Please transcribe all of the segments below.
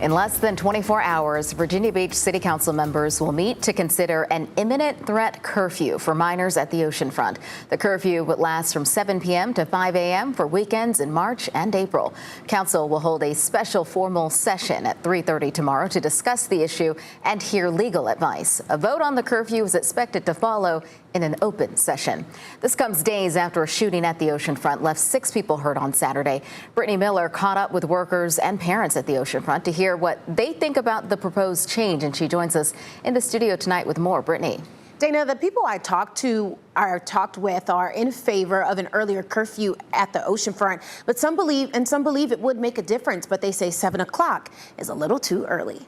In less than 24 hours, Virginia Beach City Council members will meet to consider an imminent threat curfew for minors at the Oceanfront. The curfew would last from 7 p.m. to 5 a.m. for weekends in March and April. Council will hold a special formal session at 3:30 tomorrow to discuss the issue and hear legal advice. A vote on the curfew is expected to follow in an open session. This comes days after a shooting at the Oceanfront left 6 people hurt on Saturday. Brittany Miller caught up with workers and parents at the Oceanfront to hear what they think about the proposed change, and she joins us in the studio tonight with more. Brittany. Dana, the people I talked with are in favor of an earlier curfew at the Oceanfront, but some believe it would make a difference, but they say 7 o'clock is a little too early.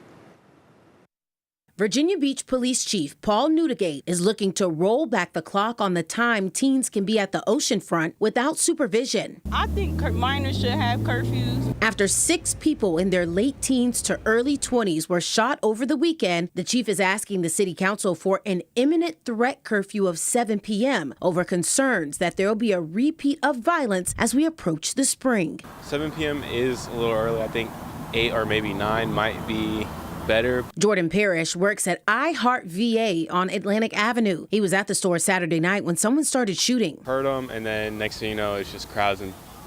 Virginia Beach Police Chief Paul Newdigate is looking to roll back the clock on the time teens can be at the Oceanfront without supervision. I think minors should have curfews. After 6 people in their late teens to early 20s were shot over the weekend, the chief is asking the city council for an imminent threat curfew of 7 p.m. over concerns that there will be a repeat of violence as we approach the spring. 7 p.m. is a little early. I think 8 or maybe 9 might be better. Jordan Parrish works at iHeart VA on Atlantic Avenue. He was at the store Saturday night when someone started shooting. Heard them, and then next thing you know, it's just crowds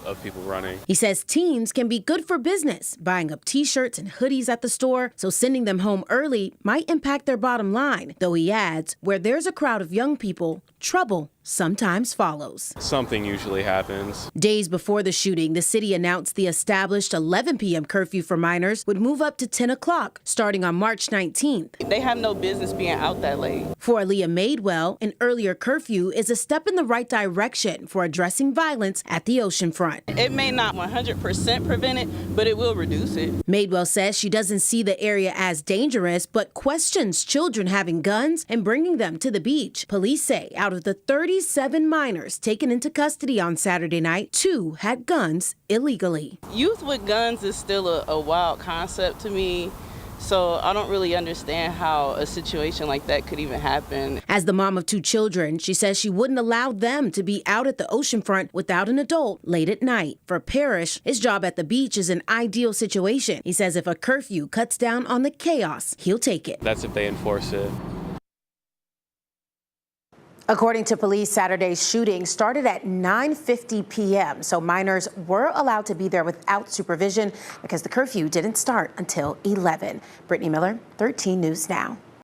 of people running. He says teens can be good for business, buying up T-shirts and hoodies at the store, so sending them home early might impact their bottom line. Though he adds, where there's a crowd of young people, trouble sometimes follows. Something usually happens. Days before the shooting, the city announced the established 11 p.m. curfew for minors would move up to 10 o'clock starting on March 19th. They have no business being out that late. For Aaliyah Madewell, an earlier curfew is a step in the right direction for addressing violence at the Oceanfront. It may not 100% prevent it, but it will reduce it. Madewell says she doesn't see the area as dangerous, but questions children having guns and bringing them to the beach. Police say out of the 37 minors taken into custody on Saturday night, 2 had guns illegally. Youth with guns is still a wild concept to me. So I don't really understand how a situation like that could even happen. As the mom of 2 children, she says she wouldn't allow them to be out at the Oceanfront without an adult late at night. For Parrish, his job at the beach is an ideal situation. He says if a curfew cuts down on the chaos, he'll take it. That's if they enforce it. According to police, Saturday's shooting started at 9:50 p.m., so minors were allowed to be there without supervision because the curfew didn't start until 11. Brittany Miller, 13 News Now.